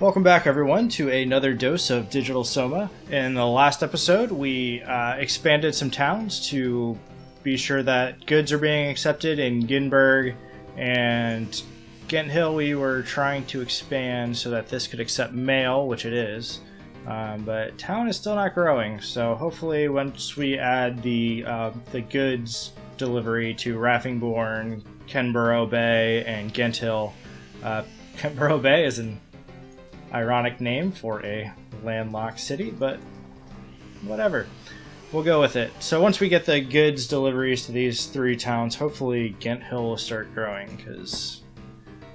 Welcome back, everyone, to another dose of Digital Soma. In the last episode, we expanded some towns to be sure that goods are being accepted in Ginberg and Ghent Hill. We were trying to expand so that this could accept mail, which it is, but town is still not growing. So hopefully, once we add the goods delivery to Raffingbourne, Kenborough Bay, and Ghent Hill, Kenborough Bay is an ironic name for a landlocked city, but whatever. We'll go with it. So once we get the goods deliveries to these three towns, hopefully Ghent Hill will start growing, because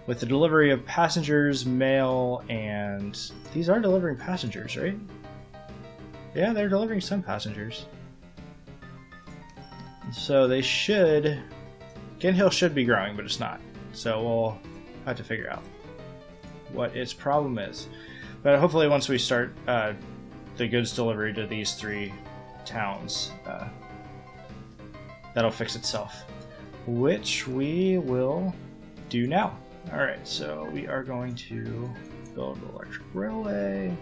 with the delivery of passengers, mail, and these are delivering passengers, right? Yeah, they're delivering some passengers. So they should... Ghent Hill should be growing, but it's not. So we'll have to figure out what its problem is. But hopefully once we start the goods delivery to these three towns, that'll fix itself, which we will do now. Alright, so we are going to build an electric railway.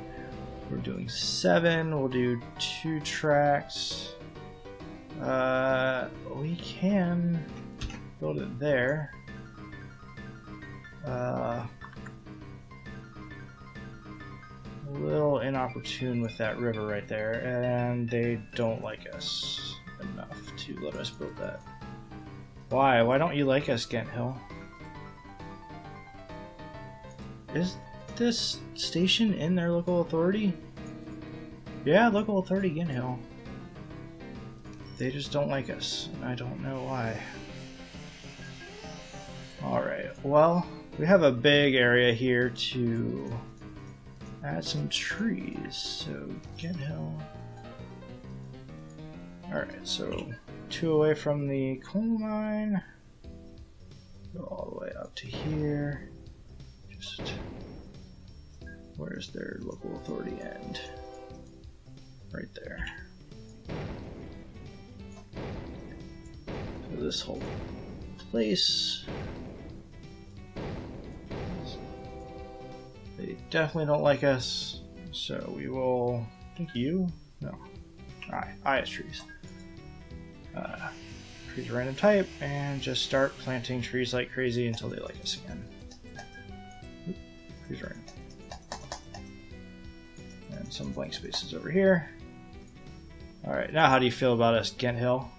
We're doing 7, we'll do 2 tracks. We can build it there. A little inopportune with that river right there, and they don't like us enough to let us build that. Why? Why don't you like us, Ghent Hill? Is this station in their local authority? Yeah, local authority Ghent Hill. They just don't like us, and I don't know why. Alright, well, we have a big area here to add some trees, so Ghent Hill. Alright, so 2 away from the coal mine. Go all the way up to here. Just, where's their local authority end? Right there. So this whole place. They definitely don't like us, so we will... I think you? No. I as trees. Trees are random type, and just start planting trees like crazy until they like us again. Oop, trees are random. And some blank spaces over here. Alright, now how do you feel about us, Ghent Hill?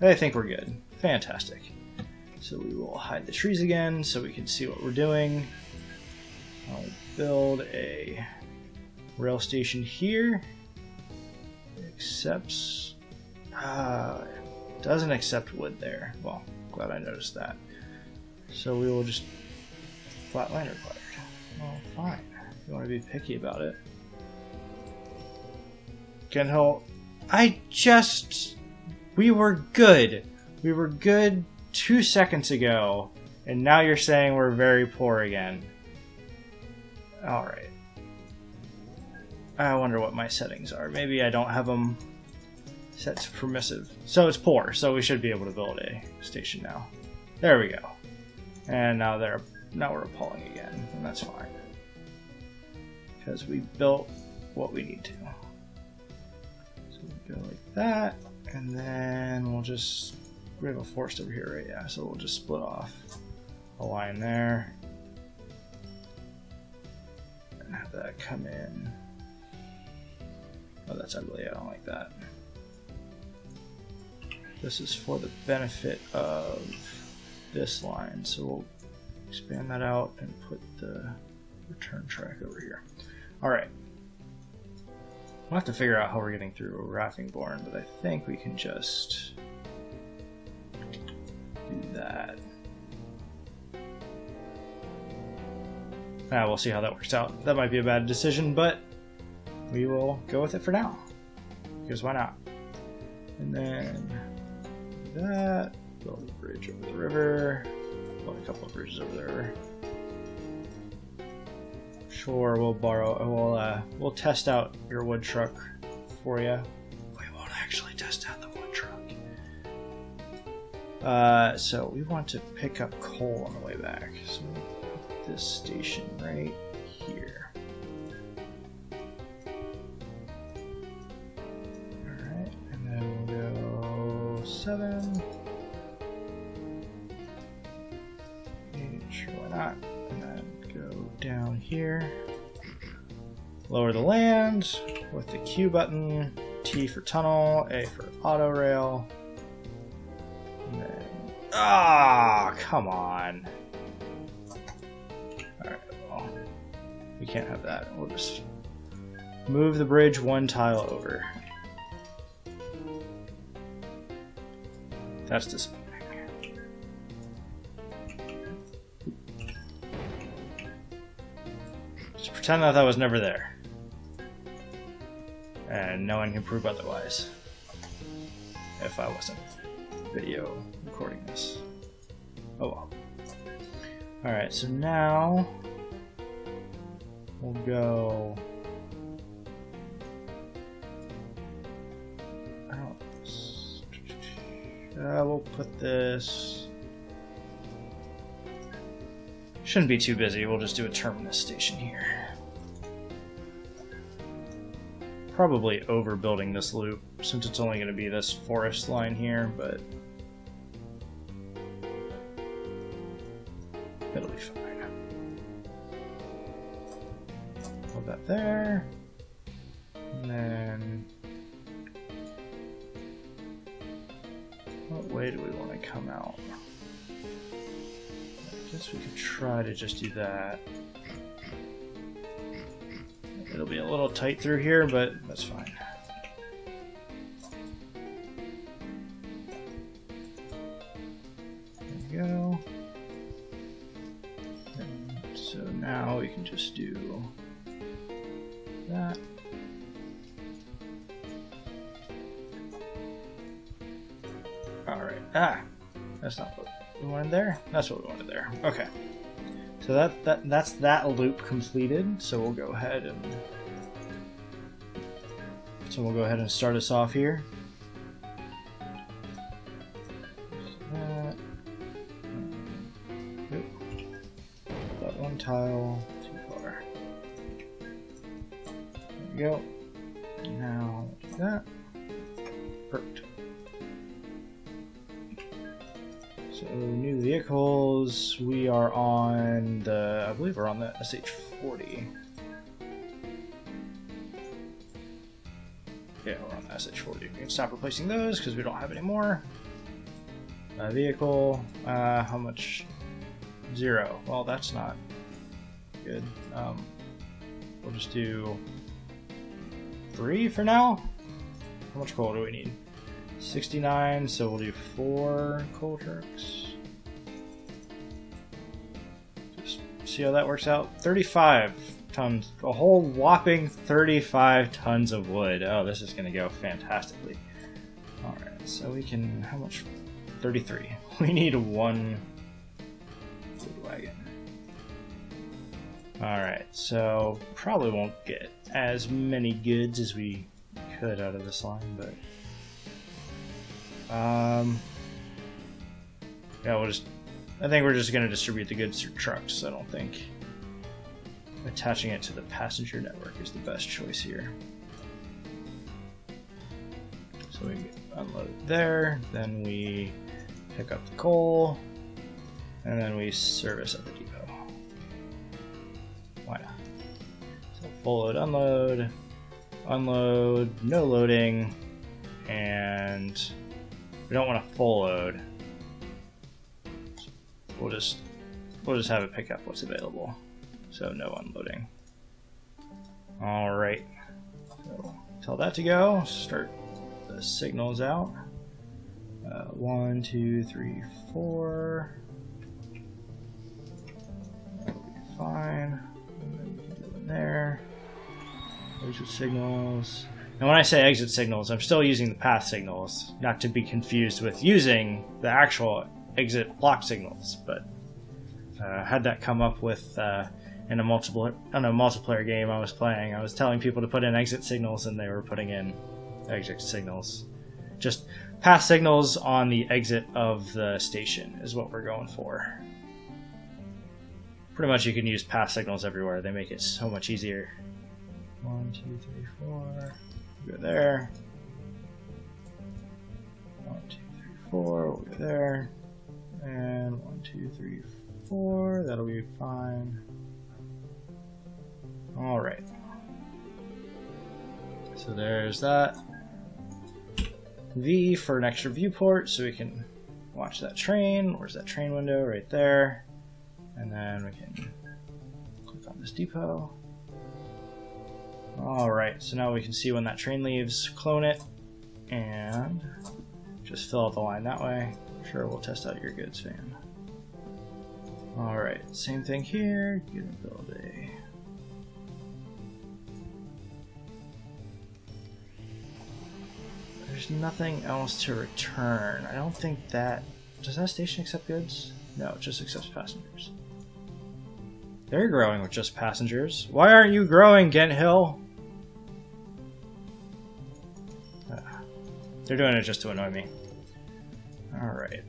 I think we're good. Fantastic. So we will hide the trees again so we can see what we're doing. I'll build a rail station here. Accepts... doesn't accept wood there. Well, glad I noticed that. So we will just... flat line required. Well, fine. If you want to be picky about it. Ghent Hill... We were good. We were good 2 seconds ago, and now you're saying we're very poor again. Alright. I wonder what my settings are. Maybe I don't have them set to permissive. So it's poor, so we should be able to build a station now. There we go. And now we're appalling again, and that's fine. Because we built what we need to. So we go like that, and then we'll just... We have a forest over here, right? Yeah, so we'll just split off a line there. And have that come in. Oh, that's ugly. I don't like that. This is for the benefit of this line, so we'll expand that out and put the return track over here. Alright. We'll have to figure out how we're getting through Raffingbourne, but I think we can just do that. We'll see how that works out. That might be a bad decision, but we will go with it for now. Because why not? And then do that. Build a bridge over the river. Build a couple of bridges over the river. Sure, we'll test out your wood truck for you. We won't actually test out the wood truck. So we want to pick up coal on the way back. So we'll put this station right here. 7. Sure, why not? And then go down here. Lower the land with the Q button. T for tunnel, A for auto rail. And then, come on. Alright, well, we can't have that. We'll just move the bridge one tile over. That's disappointing. Just pretend that was never there. And no one can prove otherwise. If I wasn't video recording this. Oh well. Alright, so now we'll go. We'll put this. Shouldn't be too busy. We'll just do a terminus station here. Probably overbuilding this loop since it's only going to be this forest line here, but it'll be fine. Put that there, and then what way do we want to come out? I guess we could try to just do that. It'll be a little tight through here, but that's fine. There we go. And so now we can just do that. Alright, that's not what we wanted there. That's what we wanted there. Okay. So that's that loop completed. So we'll go ahead and start us off here. That one tile too far. There we go. Now do that. Perfect. So new vehicles, we are on the, I believe we're on the SH40. Yeah, we're on the SH40. We can stop replacing those because we don't have any more. Vehicle, how much? 0. Well, that's not good. We'll just do 3 for now. How much coal do we need? 69, so we'll do 4 coal trucks. Just see how that works out. 35 tons, a whole whopping 35 tons of wood. Oh, this is going to go fantastically. Alright, so we can, how much? 33. We need 1 wood wagon. Alright, so probably won't get as many goods as we could out of this line, but yeah, I think we're just going to distribute the goods through trucks. I don't think attaching it to the passenger network is the best choice here. So we unload there, then we pick up the coal, and then we service at the depot. Why not? So full load, unload, no loading, and we don't want a full load. We'll just have it pick up what's available. So no unloading. Alright. So tell that to go. Start the signals out. 1, 2, 3, 4. That'll be fine. And then we can go in there. Exit signals. And when I say exit signals, I'm still using the path signals, not to be confused with using the actual exit block signals. But had that come up with in a multiplayer game I was playing. I was telling people to put in exit signals, and they were putting in exit signals. Just path signals on the exit of the station is what we're going for. Pretty much you can use path signals everywhere. They make it so much easier. 1, 2, 3, 4. Go there. 1, 2, 3, 4, we'll go there. And 1, 2, 3, 4, that'll be fine. Alright. So there's that. V for an extra viewport so we can watch that train. Where's that train window? Right there. And then we can click on this depot. Alright, so now we can see when that train leaves, clone it, and just fill out the line that way. Sure, we'll test out your goods fan. Alright, same thing here. Gonna build a... There's nothing else to return. I don't think that... Does that station accept goods? No, it just accepts passengers. They're growing with just passengers. Why aren't you growing, Ghent Hill? They're doing it just to annoy me. Alright.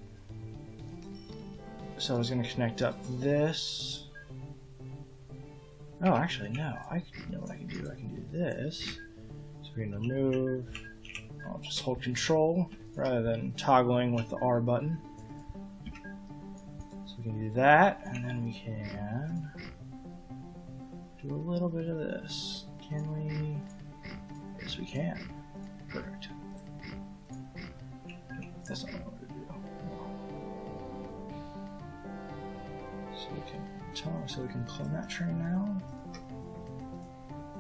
So I was going to connect up this. Oh, actually, no. I know what I can do. I can do this. So we can remove. I'll just hold control rather than toggling with the R button. So we can do that, and then we can do a little bit of this. Can we? Yes, we can. Perfect. That's not what I want to do. So we can clone that train now.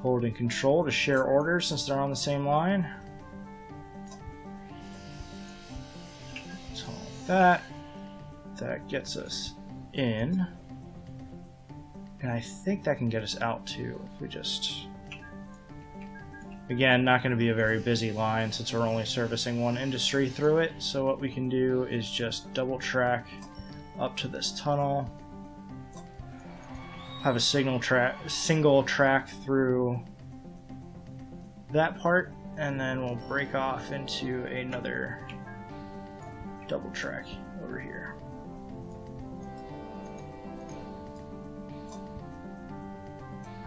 Holding control to share orders since they're on the same line. So like that. That gets us in. And I think that can get us out too if we just... Again, not going to be a very busy line since we're only servicing one industry through it. So what we can do is just double track up to this tunnel. Have a single track through that part, and then we'll break off into another double track over here.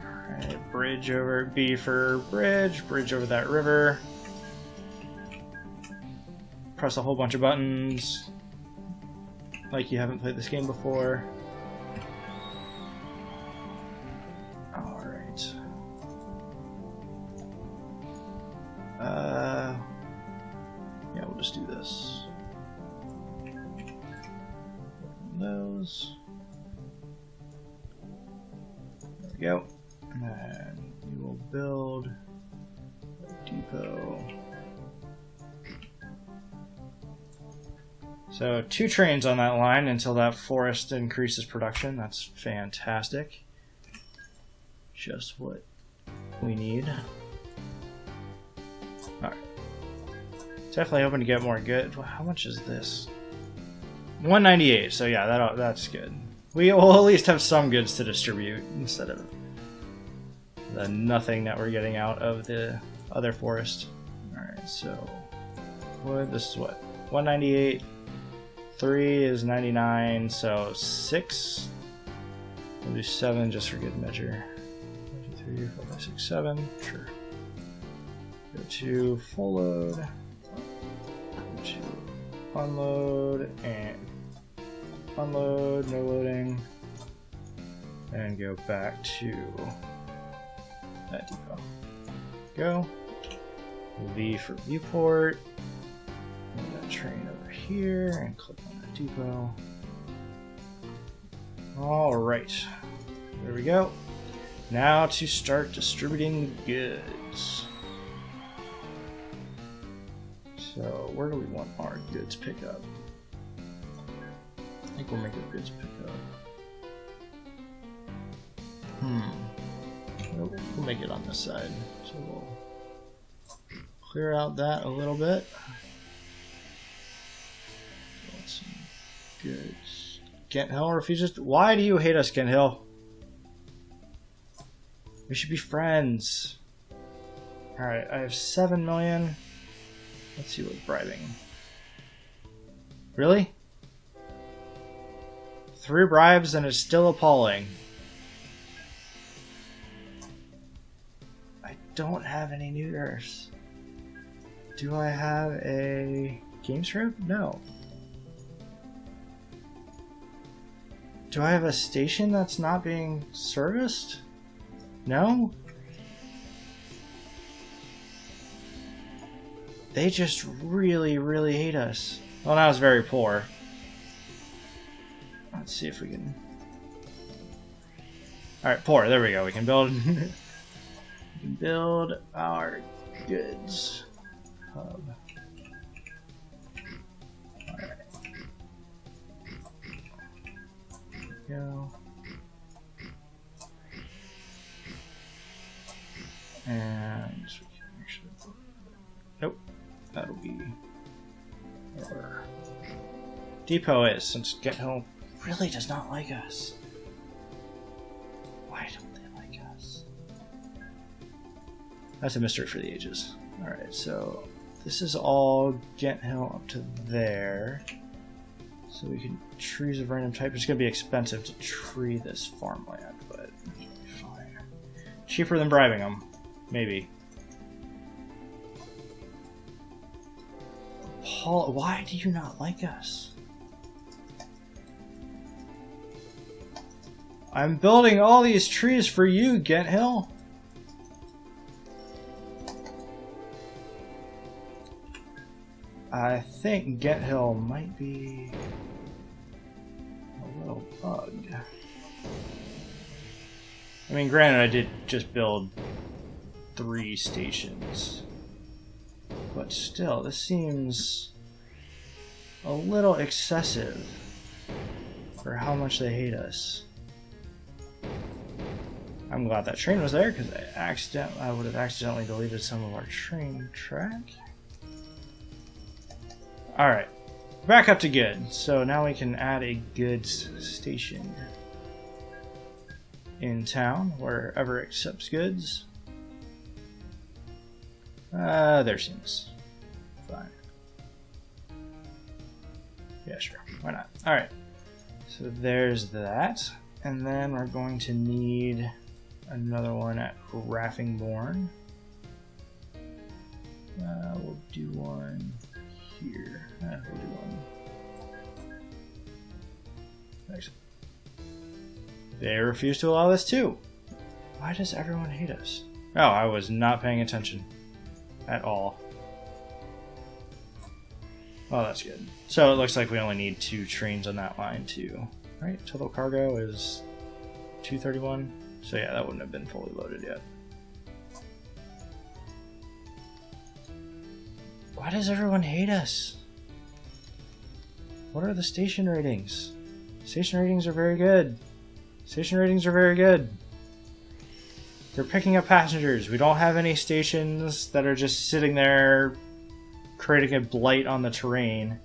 Alright, bridge over, B for bridge over that river. Press a whole bunch of buttons like you haven't played this game before. Alright. Yeah, we'll just do this. Those. There we go. And then we will build a depot. So 2 trains on that line until that forest increases production. That's fantastic. Just what we need. Alright. Definitely hoping to get more good. How much is this? 198, so yeah, that's good. We will at least have some goods to distribute instead of the nothing that we're getting out of the other forest. Alright, so wood, this is what? 198, 3 is 99, so 6. We'll do 7 just for good measure. 1, 2, 3, 4, 5, 6, 7, sure. Go to full load, go to unload, and unload, no loading, and go back to that depot. Go. V for viewport. Move that train over here and click on that depot. Alright. There we go. Now to start distributing goods. So where do we want our goods pickup? I think we'll make a goods pickup. We'll make it on this side. So we'll clear out that a little bit. Want some goods. Ghent Hill refuses. Why do you hate us, Ghent Hill? We should be friends. Alright, I have 7 million. Let's see what's bribing. Really? 3 bribes and it's still appalling. I don't have any newGRFs. Do I have a game strip? No. Do I have a station that's not being serviced? No? They just really, really hate us. Well, now it's very poor. Let's see if we can... Alright, poor. There we go. We can build... we can build our goods hub. Alright. There we go. And we can actually... Nope. That'll be where depot is, since GetHome really does not like us. Why don't they like us? That's a mystery for the ages. Alright, so this is all GetHome up to there. So we can trees of random type. It's going to be expensive to tree this farmland, but it'll be fine. Cheaper than bribing them, maybe. Paul, why do you not like us? I'm building all these trees for you, GetHill. I think GetHill might be a little bugged. I mean, granted, I did just build 3 stations. But still, this seems a little excessive for how much they hate us. I'm glad that train was there because I would have accidentally deleted some of our train track. Alright, back up to good. So now we can add a goods station in town, wherever it accepts goods. There seems fine. Yeah, sure. Why not? Alright. So there's that. And then we're going to need another one at Raffingbourne. We'll do one here. We'll do one. Thanks. They refuse to allow this too. Why does everyone hate us? Oh, I was not paying attention. At all. Oh, that's good. So it looks like we only need 2 trains on that line too. Right? Total cargo is 231. So yeah, that wouldn't have been fully loaded yet. Why does everyone hate us? What are the station ratings? Station ratings are very good. Station ratings are very good. They're picking up passengers. We don't have any stations that are just sitting there creating a blight on the terrain.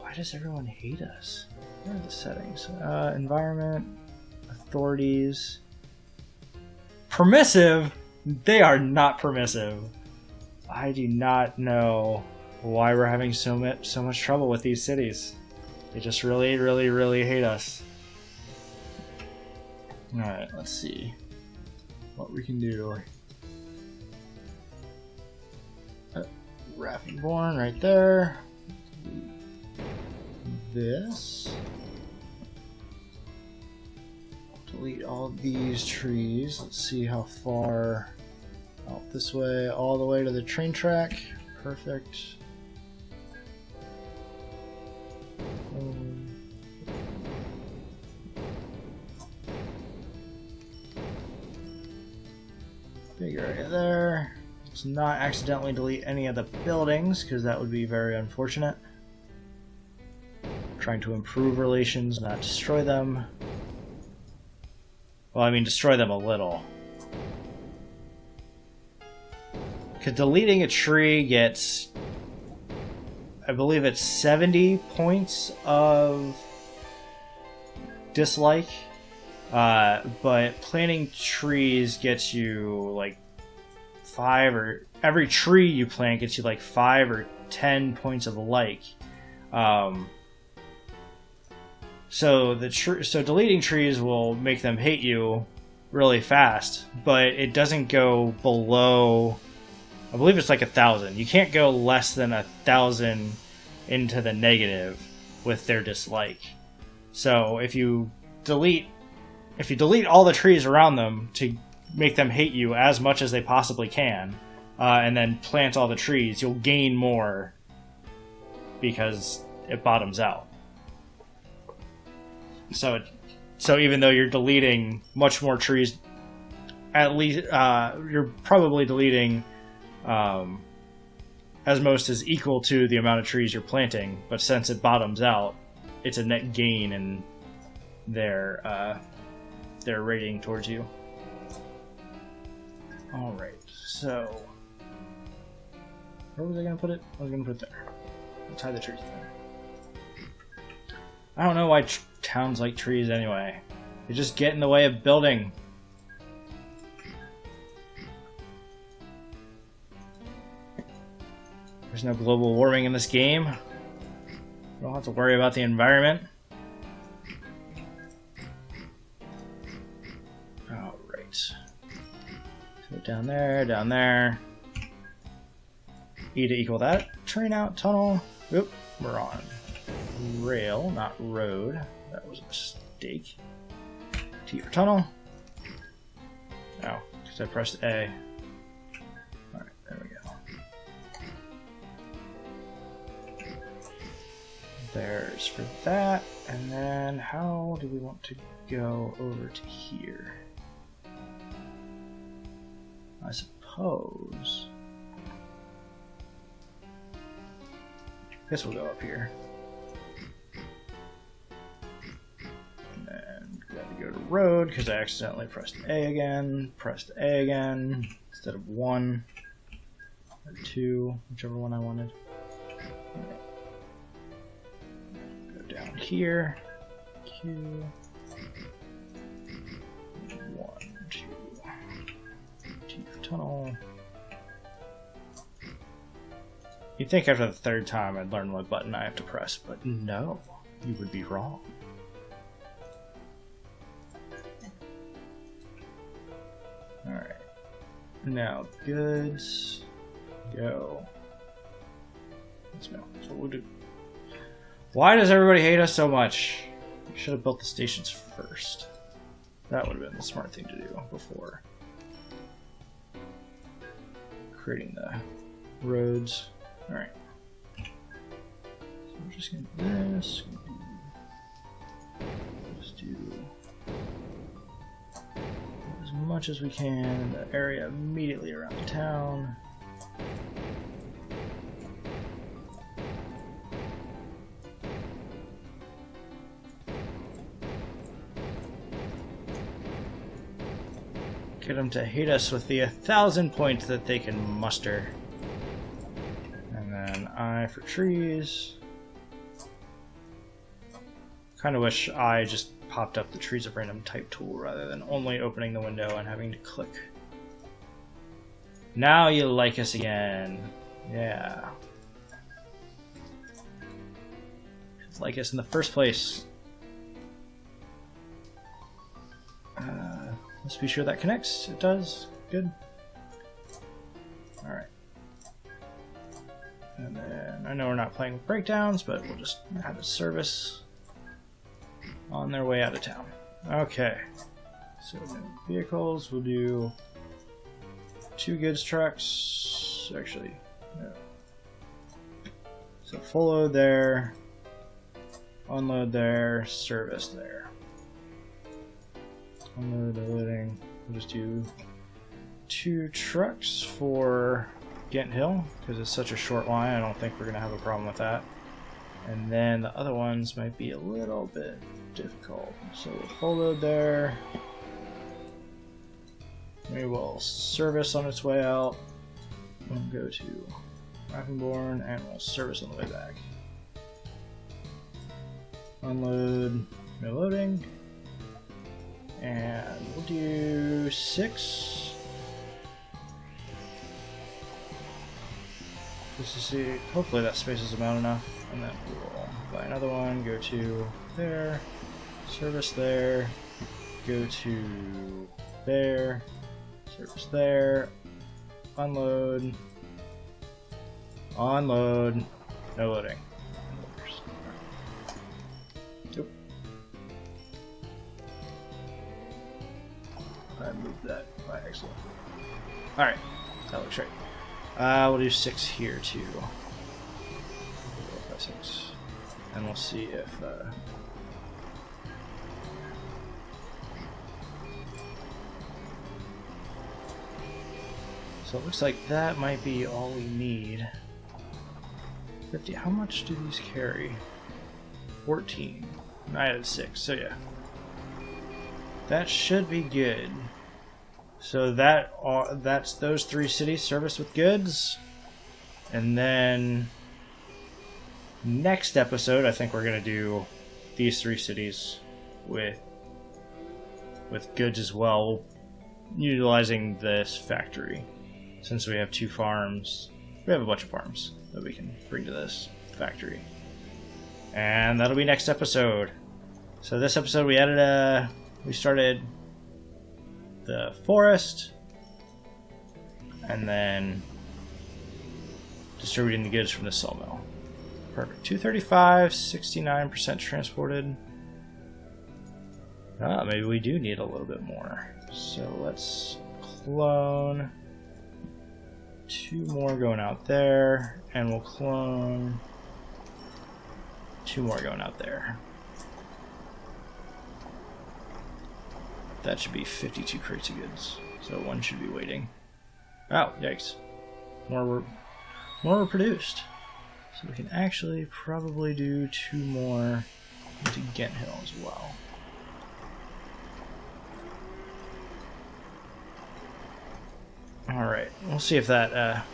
Why does everyone hate us? What are the settings? Environment, authorities. Permissive? They are not permissive. I do not know why we're having so much trouble with these cities. They just really, really, really hate us. Alright, let's see what we can do. Raffingbourne right there. This. Delete all these trees. Let's see how far out this way, all the way to the train track. Perfect. Big area there. Let's not accidentally delete any of the buildings, because that would be very unfortunate. Trying to improve relations, not destroy them. Well, I mean, destroy them a little. Because deleting a tree gets, I believe it's 70 points of dislike. But planting trees gets you like 5, or every tree you plant gets you like 5 or 10 points of like. So deleting trees will make them hate you really fast, but it doesn't go below, I believe it's like 1,000. You can't go less than 1,000 into the negative with their dislike. So if you delete all the trees around them to make them hate you as much as they possibly can, and then plant all the trees, you'll gain more because it bottoms out. So even though you're deleting much more trees, at least you're probably deleting as most is equal to the amount of trees you're planting, but since it bottoms out, it's a net gain in their rating towards you. Alright, so where was I going to put it? I was going to put it there. Let's hide the trees there. I don't know why towns like trees anyway. They just get in the way of building. There's no global warming in this game. You don't have to worry about the environment. Alright. So down there. E to equal that. Train out, tunnel. Oop, we're on rail, not road. That was a mistake. T for tunnel. Oh, because I pressed A. Alright, there we go. There's for that. And then how do we want to go over to here? I suppose. I guess we'll go up here. And then gotta go to road because I accidentally pressed A again. Pressed A again instead of 1 or 2, whichever one I wanted. Right. Go down here. Q. 1, 2. T for tunnel. You'd think after the third time I'd learn what button I have to press, but no, you would be wrong. Alright. Now, goods. Go. Let's go. That's what we'll do. Why does everybody hate us so much? We should have built the stations first. That would have been the smart thing to do before creating the roads. Alright. So we're just gonna do this. Just do as much as we can in the area immediately around town. Get them to hate us with the 1,000 points that they can muster. And I for trees. Kind of wish I just popped up the trees of random type tool rather than only opening the window and having to click. Now you like us again. Yeah. Just like us in the first place. Let's be sure that connects. It does. Good. Alright. And then, I know we're not playing with breakdowns, but we'll just have a service on their way out of town. Okay. So, vehicles, we'll do 2 goods trucks. Actually, no. So, full load there, unload there, service there. Unload, loading. We'll just do 2 trucks for Ghent Hill, because it's such a short line, I don't think we're going to have a problem with that. And then the other ones might be a little bit difficult. So we'll full load there. We will service on its way out. We'll go to Ravenborn and we'll service on the way back. Unload, no loading. And we'll do 6. Just to see, hopefully that spaces them out enough. And then we'll buy another one, go to there, service there, go to there, service there, unload, no loading. I moved that by accident. Alright, that looks right. We'll do 6 here too. 4, 5, 6. And we'll see if so it looks like that might be all we need. 50. How much do these carry? 14. I had 6, so yeah. That should be good. So that's those 3 cities serviced with goods. And then next episode, I think we're gonna do these 3 cities with goods as well, utilizing this factory. Since we have 2 farms, we have a bunch of farms that we can bring to this factory. And that'll be next episode. So this episode we started the forest, and then distributing the goods from the sawmill. Perfect. 235, 69% transported. Maybe we do need a little bit more. So let's clone 2 more going out there, and we'll clone 2 more going out there. That should be 52 crates of goods. So 1 should be waiting. Oh, yikes. More were produced. So we can actually probably do 2 more into Ghent Hill as well. Alright, we'll see if that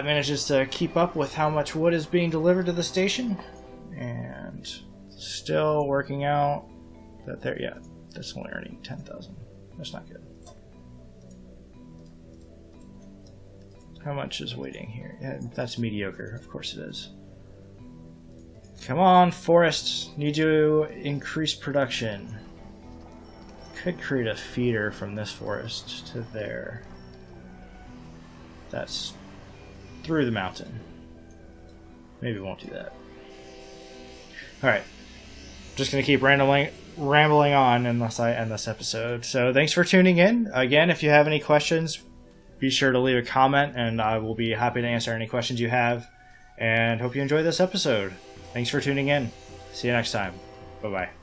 manages to keep up with how much wood is being delivered to the station. And still working out that there, yeah, that's only earning 10,000. That's not good. How much is waiting here? Yeah, that's mediocre. Of course it is. Come on, forest. Need to increase production. Could create a feeder from this forest to there. That's through the mountain. Maybe we won't do that. Alright. Just going to keep rambling on unless I end this episode. So thanks for tuning in. Again, if you have any questions, be sure to leave a comment and I will be happy to answer any questions you have. And hope you enjoy this episode. Thanks for tuning in. See you next time. Bye-bye.